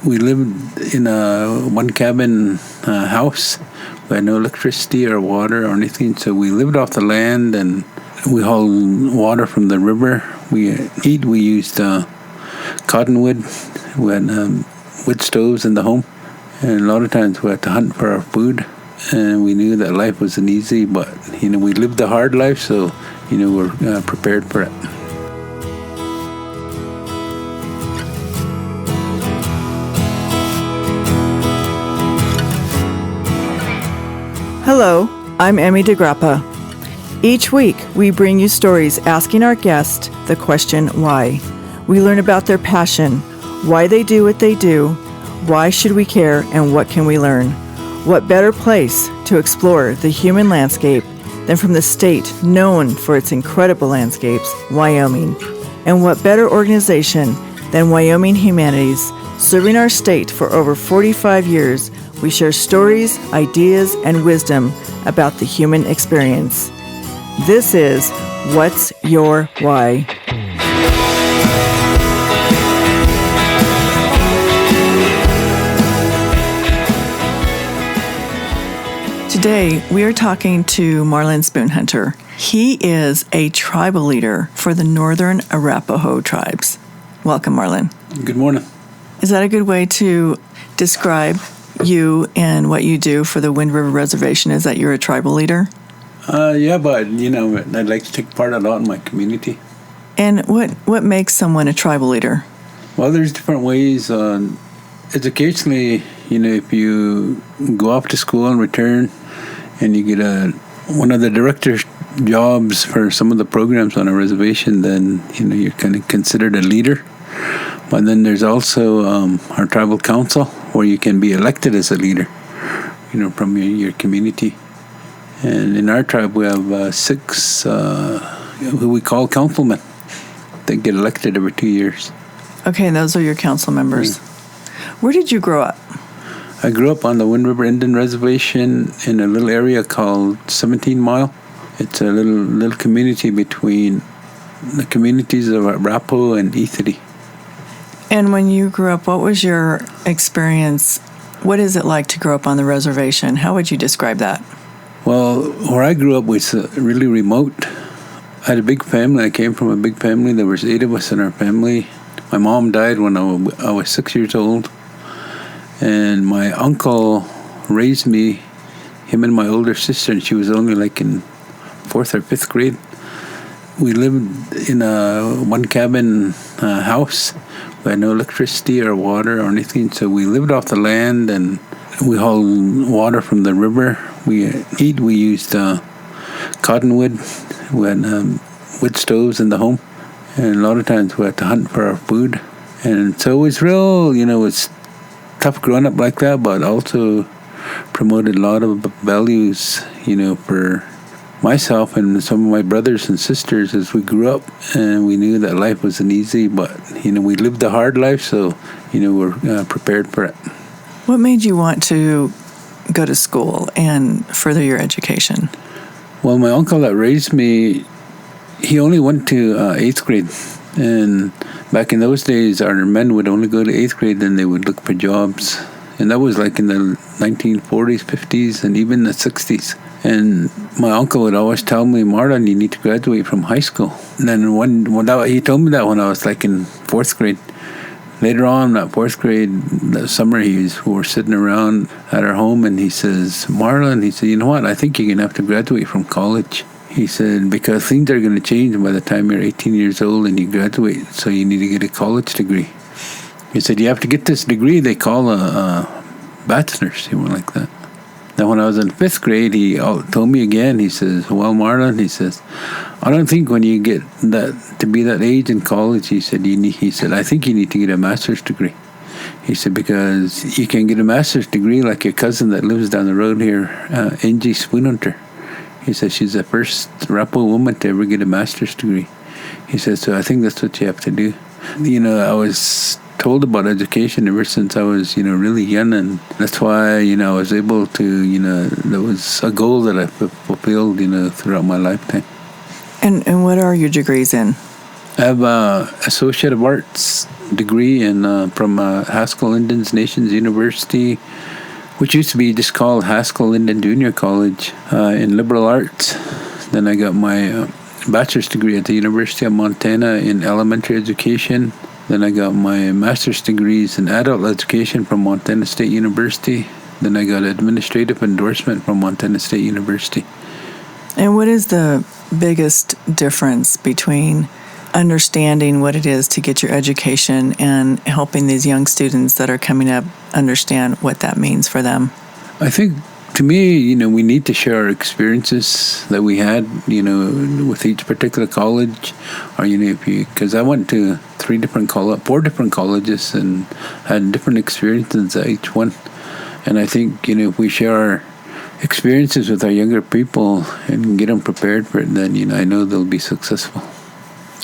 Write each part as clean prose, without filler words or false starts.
We lived in a one-cabin house. We had no electricity or water or anything, so we lived off the land, and we hauled water from the river. We used cottonwood. We had wood stoves in the home, and a lot of times we had to hunt for our food. And we knew that life wasn't easy, but we lived a hard life, so we're prepared for it. Hello, I'm Emmy DeGrappa. Each week, we bring you stories asking our guests the question, why? We learn about their passion, why they do what they do, why should we care, and what can we learn? What better place to explore the human landscape than from the state known for its incredible landscapes, Wyoming? And what better organization than Wyoming Humanities? Serving our state for over 45 years, we share stories, ideas, and wisdom about the human experience. This is What's Your Why? Today, we are talking to Marlin Spoonhunter. He is a tribal leader for the Northern Arapahoe tribes. Welcome, Marlin. Good morning. Is that a good way to describe you and what you do for the Wind River Reservation? Is that you're a tribal leader? Yeah, but I'd like to take part a lot in my community. And what makes someone a tribal leader? Well, there's different ways. Educationally, if you go off to school and return, and you get one of the director's jobs for some of the programs on a reservation, then you're kind of considered a leader. But then there's also our tribal council, where you can be elected as a leader, from your community. And in our tribe, we have 6 who we call councilmen. They get elected every 2 years. Okay, and those are your council members. Yeah. Where did you grow up? I grew up on the Wind River Indian Reservation in a little area called 17 Mile. It's a little community between the communities of Arapahoe and Ethity. And when you grew up, what was your experience? What is it like to grow up on the reservation? How would you describe that? Well, where I grew up was really remote. I had a big family. I came from a big family. There was 8 of us in our family. My mom died when I was 6 years old. And my uncle raised me, him and my older sister, and she was only like in 4th or 5th grade. We lived in a one-cabin house. We had no electricity or water or anything, so we lived off the land, and we hauled water from the river. We used cottonwood. We had wood stoves in the home, and a lot of times we had to hunt for our food. And so it was real, it was tough growing up like that, but also promoted a lot of values, for myself and some of my brothers and sisters as we grew up, and we knew that life wasn't easy, but we lived a hard life, so we're prepared for it. What made you want to go to school and further your education? Well, my uncle that raised me, he only went to 8th grade, and back in those days our men would only go to 8th grade, then they would look for jobs, and that was like in the 1940s, 50s, and even the 60s. And my uncle would always tell me, Marlin, you need to graduate from high school. And then he told me that when I was like in 4th grade. Later on, that 4th grade, that summer, we were sitting around at our home, and he says, Marlin, he said, you know what, I think you're going to have to graduate from college. He said, because things are going to change by the time you're 18 years old and you graduate, so you need to get a college degree. He said, you have to get this degree they call a bachelor's. He went like that. Now, when I was in 5th grade, he told me again, he says, well, Marlon, he says, I don't think when you get to be that age in college, he said, I think you need to get a master's degree. He said, because you can get a master's degree like your cousin that lives down the road here, Marlin Spoonhunter. He said, she's the first Arapahoe woman to ever get a master's degree. He said, so I think that's what you have to do. I was told about education ever since I was, really young, and that's why, I was able to, that was a goal that I fulfilled, throughout my lifetime. And what are your degrees in? I have Associate of Arts degree from Haskell Indians Nations University, which used to be just called Haskell Indian Junior College, in liberal arts. Then I got my bachelor's degree at the University of Montana in elementary education. Then I got my master's degrees in adult education from Montana State University. Then I got administrative endorsement from Montana State University. And what is the biggest difference between understanding what it is to get your education and helping these young students that are coming up understand what that means for them? I think, to me, we need to share our experiences that we had, with each particular college, or because I went to 4 different colleges and had different experiences at each one. And I think, if we share our experiences with our younger people and get them prepared for it, then, I know they'll be successful.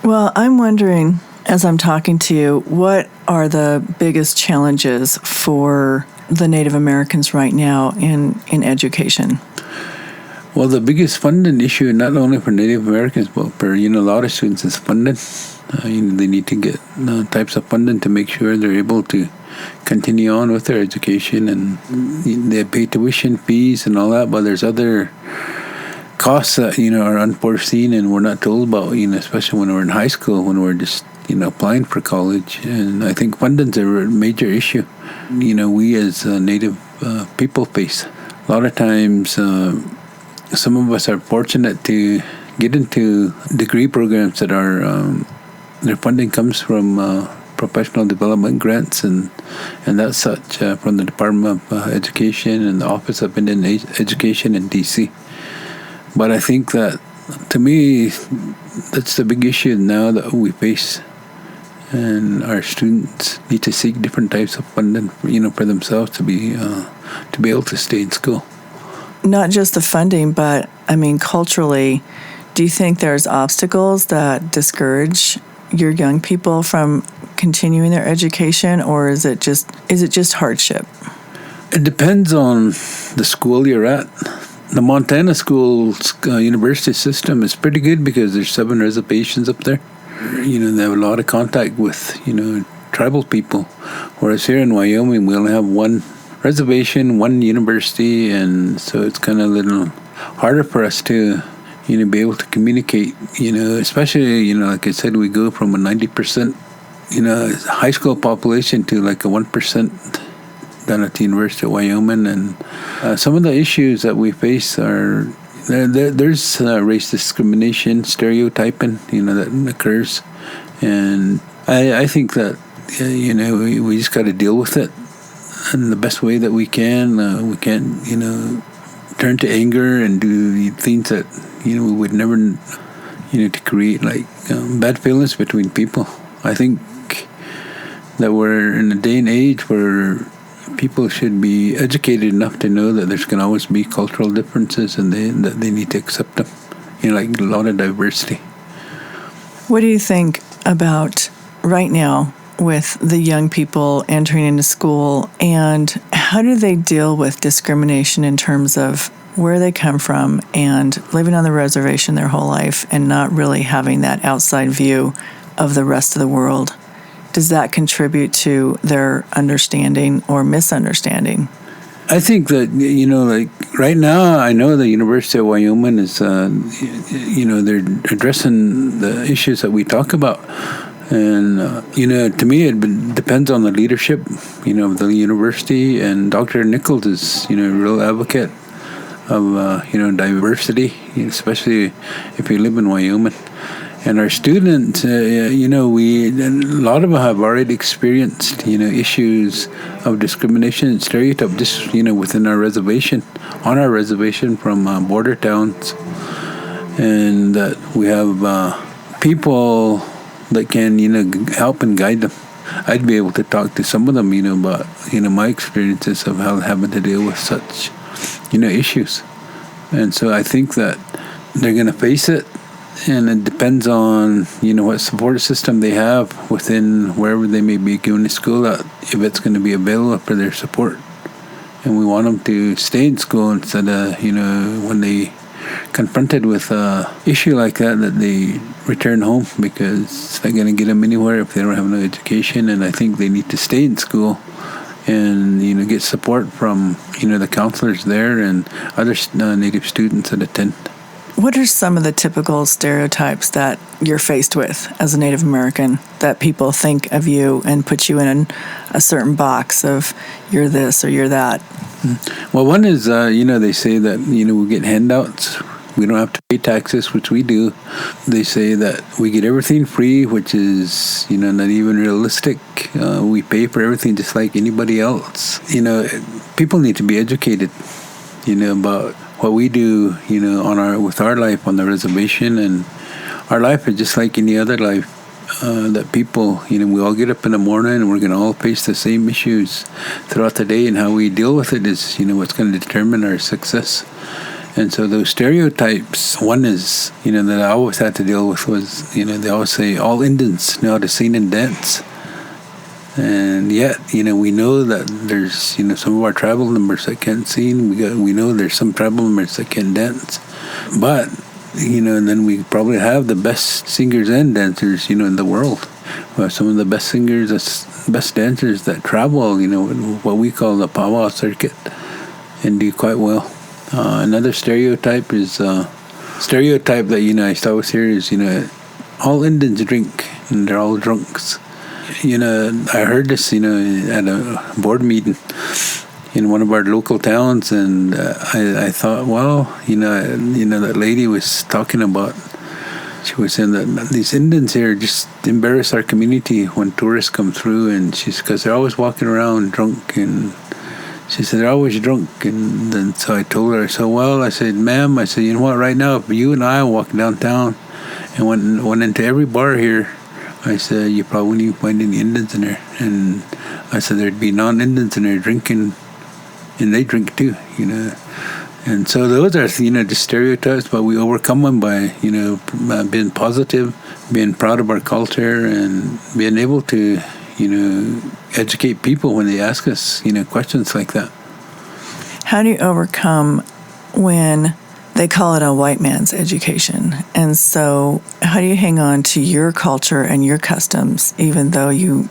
Well, I'm wondering, as I'm talking to you, what are the biggest challenges for the Native Americans right now in education? Well, the biggest funding issue, not only for Native Americans, but for, a lot of students, is funding. They need to get types of funding to make sure they're able to continue on with their education, and they pay tuition fees and all that, but there's other costs that, are unforeseen and we're not told about, especially when we're in high school, when we're just, applying for college. And I think funding's a major issue, we as Native people face. A lot of times, some of us are fortunate to get into degree programs that are, their funding comes from professional development grants and that's such from the Department of Education and the Office of Indian Education in D.C. But I think that, to me, that's the big issue now that we face. And our students need to seek different types of funding, for themselves to be able to stay in school. Not just the funding, but, culturally, do you think there's obstacles that discourage your young people from continuing their education, or is it just hardship? It depends on the school you're at. The Montana schools university system is pretty good because there's 7 reservations up there. They have a lot of contact with, tribal people. Whereas here in Wyoming, we only have 1 reservation, 1 university, and so it's kind of a little harder for us to, be able to communicate, especially, like I said, we go from a 90%, high school population to like a 1% down at the University of Wyoming, and some of the issues that we face are there's race discrimination, stereotyping, that occurs, and I think that we just got to deal with it in the best way that we can. We can't turn to anger and do things that we would never to create like bad feelings between people. I think that we're in a day and age where people should be educated enough to know that there's going to always be cultural differences and that they need to accept them. Like a lot of diversity. What do you think about right now with the young people entering into school, and how do they deal with discrimination in terms of where they come from and living on the reservation their whole life and not really having that outside view of the rest of the world? Does that contribute to their understanding or misunderstanding? I think that, like right now, I know the University of Wyoming is, they're addressing the issues that we talk about. And, to me, it depends on the leadership, of the university. And Dr. Nichols is, a real advocate of, diversity, especially if you live in Wyoming. And our students, a lot of them have already experienced, issues of discrimination and stereotype just, within our reservation, on our reservation from border towns. And that we have people that can, help and guide them. I'd be able to talk to some of them, about, my experiences of having to deal with such, issues. And so I think that they're going to face it. And it depends on, what support system they have within wherever they may be going to school at, if it's going to be available for their support. And we want them to stay in school instead of, when they confronted with a issue like that they return home, because it's not going to get them anywhere if they don't have no education. And I think they need to stay in school and get support from the counselors there and other Native students that attend. What are some of the typical stereotypes that you're faced with as a Native American that people think of you and put you in a certain box of you're this or you're that? Well, one is, they say that, we get handouts. We don't have to pay taxes, which we do. They say that we get everything free, which is, not even realistic. We pay for everything just like anybody else. People need to be educated, about what we do, with our life on the reservation. And our life is just like any other life. That people, we all get up in the morning and we're going to all face the same issues throughout the day, and how we deal with it is, what's going to determine our success. And so those stereotypes, one is, that I always had to deal with was, they always say all Indians know how to sing and dance. And yet, we know that there's, some of our tribal members that can't sing. We know there's some tribal members that can dance. But, and then we probably have the best singers and dancers, in the world. Some of the best singers, best dancers that travel, what we call the powwow circuit, and do quite well. Another stereotype is that I always hear is all Indians drink and they're all drunks. I heard this at a board meeting in one of our local towns, and I thought, well, that lady was talking about. She was saying that these Indians here just embarrass our community when tourists come through, and because they're always walking around drunk, and she said they're always drunk. And then so I told her, I said, ma'am, I said, you know what, right now, if you and I walk downtown and went into every bar here, I said, you probably wouldn't find any Indians in there. And I said, there'd be non-Indians in there drinking, and they drink too, And so those are, just stereotypes, but we overcome them by, being positive, being proud of our culture, and being able to, educate people when they ask us, questions like that. How do you overcome when they call it a white man's education? And so how do you hang on to your culture and your customs, even though you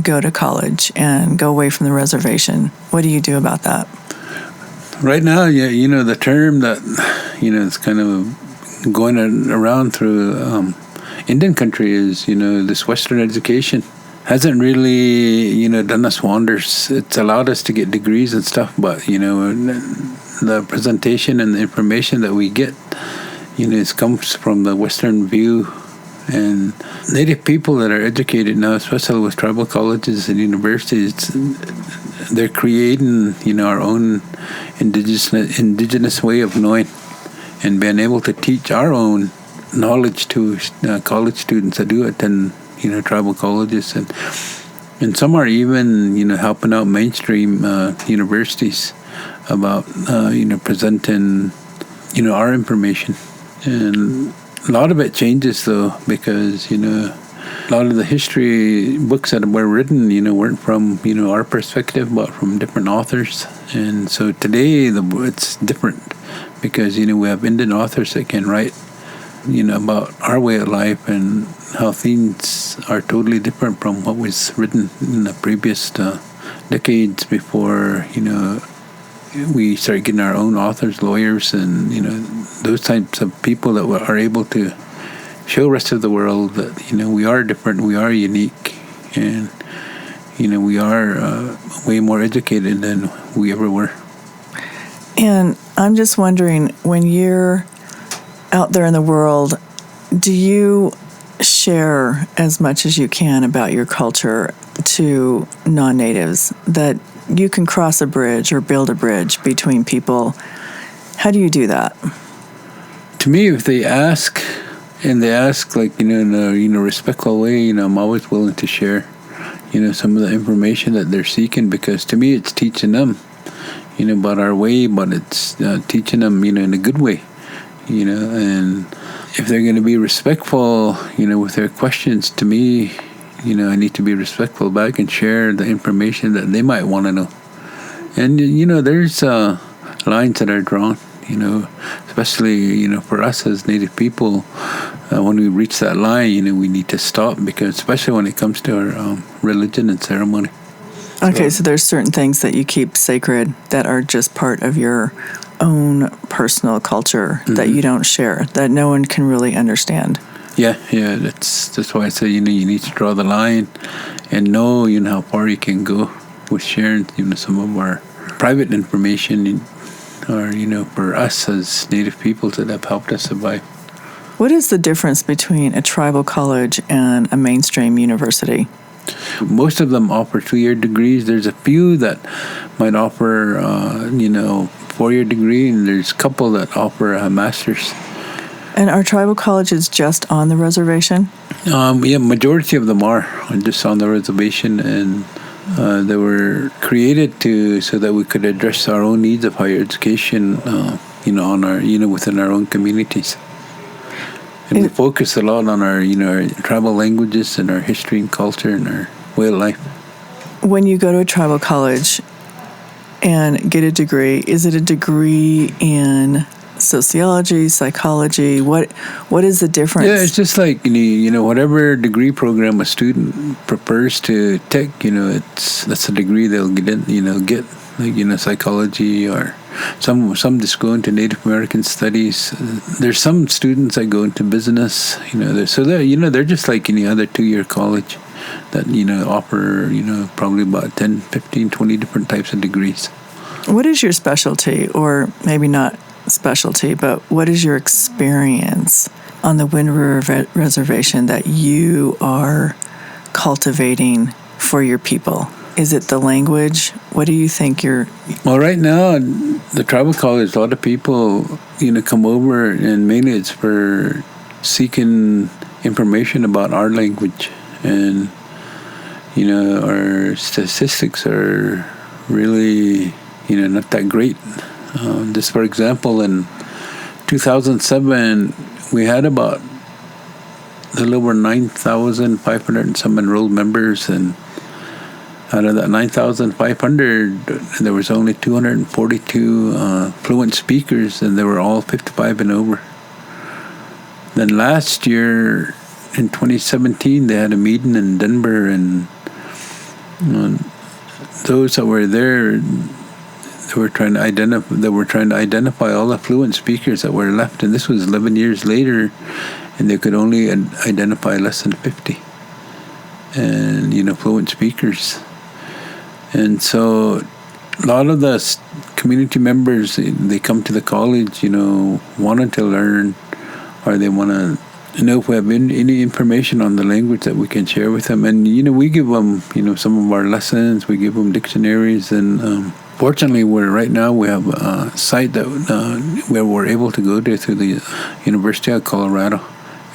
go to college and go away from the reservation? What do you do about that? Right now, the term that, is kind of going around through Indian country is, this Western education hasn't really, done us wonders. It's allowed us to get degrees and stuff, but, the presentation and the information that we get, it comes from the Western view. And Native people that are educated now, especially with tribal colleges and universities, they're creating, our own indigenous way of knowing, and being able to teach our own knowledge to college students that do attend, tribal colleges, and some are even, helping out mainstream universities about, presenting, our information. And a lot of it changes, though, because, a lot of the history books that were written, weren't from, our perspective, but from different authors. And so today, it's different because, we have Indian authors that can write, about our way of life and how things are totally different from what was written in the previous decades before, we started getting our own authors, lawyers, and, those types of people that are able to show the rest of the world that, we are different, we are unique, and, we are way more educated than we ever were. And I'm just wondering, when you're out there in the world, do you share as much as you can about your culture to non-natives, that you can cross a bridge or build a bridge between people? How do you do that? To me, if they ask, and they ask like, in a respectful way, I'm always willing to share, some of the information that they're seeking, because to me, it's teaching them, about our way, but it's teaching them, in a good way, and if they're going to be respectful, with their questions to me, I need to be respectful back and share the information that they might want to know. And, there's lines that are drawn, especially, for us as Native people, when we reach that line, we need to stop, because especially when it comes to our religion and ceremony. Okay, so there's certain things that you keep sacred that are just part of your own personal culture that you don't share, that no one can really understand. Yeah, that's why I say, you need to draw the line and know, how far you can go with sharing, some of our private information, or, for us as Native peoples that have helped us survive. What is the difference between a tribal college and a mainstream university? Most of them offer 2-year degrees. There's a few that might offer, 4-year degree, and there's a couple that offer a master's. And are tribal colleges just on the reservation? Majority of them are just on the reservation, and they were created so that we could address our own needs of higher education, on our, within our own communities. And we focus a lot on our, our tribal languages and our history and culture and our way of life. When you go to a tribal college and get a degree, is it a degree in sociology, psychology? What is the difference? Yeah, it's just like, whatever degree program a student prefers to take, that's a degree they'll get, like, psychology, or some just go into Native American studies. There's some students that go into business, they're just like any other 2-year college that, offer, probably about 10, 15, 20 different types of degrees. What is your specialty, or maybe not specialty, but what is your experience on the Wind River Reservation that you are cultivating for your people? Is it the language? What do you think Well, right now, the tribal college, a lot of people, come over, and mainly it's for seeking information about our language. And, our statistics are really, not that great. Just for example, in 2007, we had about a little over 9,500 and some enrolled members, and out of that 9,500, there was only 242 fluent speakers, and they were all 55 and over. Then last year, in 2017, they had a meeting in Denver, and those that were there, they were trying to identify all the fluent speakers that were left, and this was 11 years later, and they could only identify less than 50, and fluent speakers. And so a lot of the community members, they come to the college, wanting to learn, or they want to know if we have any information on the language that we can share with them. And, we give them, some of our lessons, we give them dictionaries. And fortunately, right now we have a site that where we're able to go to through the University of Colorado.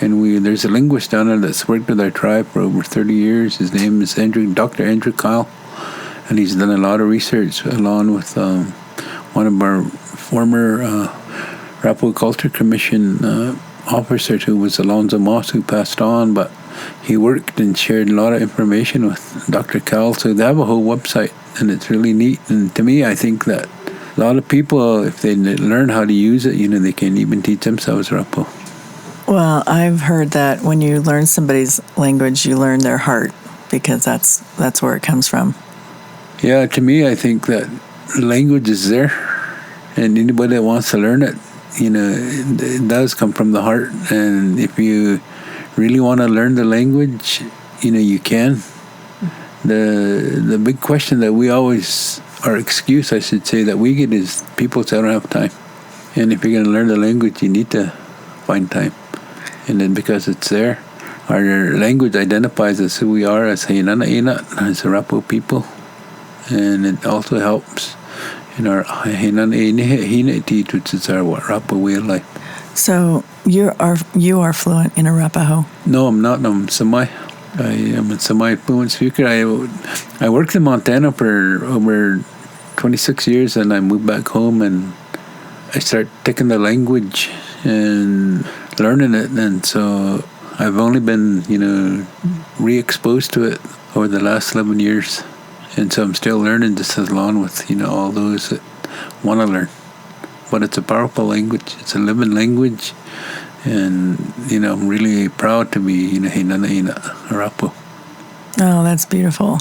And there's a linguist down there that's worked with our tribe for over 30 years. His name is Dr. Andrew Kyle. And he's done a lot of research along with one of our former Arapahoe Culture Commission officers, who was Alonzo Moss, who passed on, but he worked and shared a lot of information with Dr. Cal. So they have a whole website, and it's really neat. And to me, I think that a lot of people, if they learn how to use it, they can even teach themselves Arapahoe. Well, I've heard that when you learn somebody's language, you learn their heart, because that's where it comes from. Yeah, to me, I think that language is there, and anybody that wants to learn it, it does come from the heart. And if you really want to learn the language, you can. The big question that we always, or excuse, I should say, that we get is people say, I don't have time. And if you're going to learn the language, you need to find time. And then because it's there, our language identifies us who we are as Hainana-Ina, as Arapahoe people. And it also helps in our Hainana-Ina-Ina-Tit, which is our Arapahoe way of life. So you are fluent in Arapahoe? No, I'm not. I'm semi. I am a semi-fluent speaker. I worked in Montana for over 26 years, and I moved back home, and I started taking the language and learning it. And so I've only been, re-exposed to it over the last 11 years. And so I'm still learning just along with, all those that want to learn. but it's a powerful language. It's a living language. And, I'm really proud to be, Arapahoe. Oh, that's beautiful.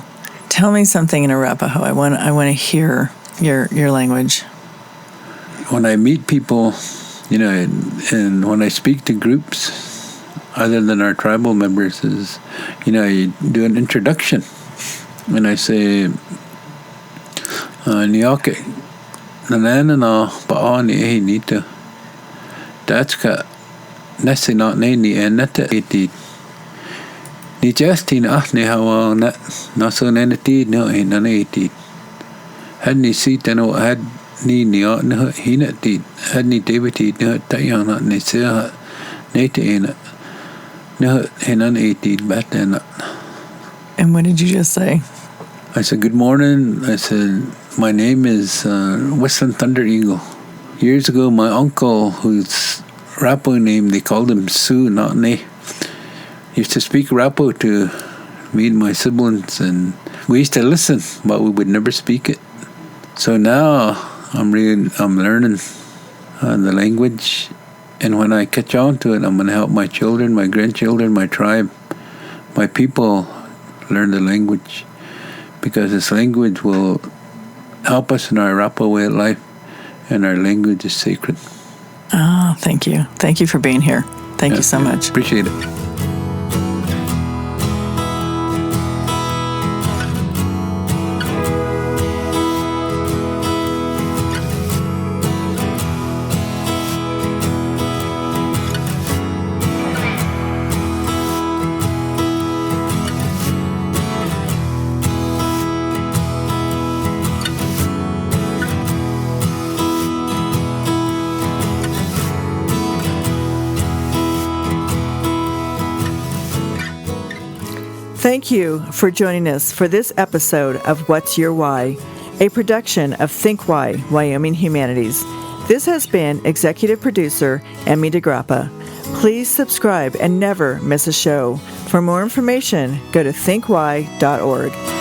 Tell me something in Arapahoe. I want to hear your language. When I meet people, and when I speak to groups, other than our tribal members, is, I do an introduction. And I say, Niyake, nanana pa'a ni ehi nita. That's ka nasi not ne ni enata eti. Ni jasti na ne hawa na so nenati no e nana eti. Had ni si tano had ni niya na hina ti. Had ni debiti na tayana ne se ne te ena. No henan eti batana. And what did you just say? I said, good morning. I said, my name is Whistling Thunder Eagle. Years ago, my uncle, whose Arapahoe name, they called him Sue, not Ne, used to speak Arapahoe to me and my siblings, and we used to listen, but we would never speak it. So now I'm learning the language, and when I catch on to it, I'm going to help my children, my grandchildren, my tribe, my people learn the language, because this language will help us in our Arapahoe way of life, and our language is sacred. Oh, thank you. Thank you for being here. Thank you so much. Appreciate it. Thank you for joining us for this episode of What's Your Why, a production of Think Why, Wyoming Humanities. This has been executive producer Emmy DeGrappa. Please subscribe and never miss a show. For more information, go to thinkwhy.org.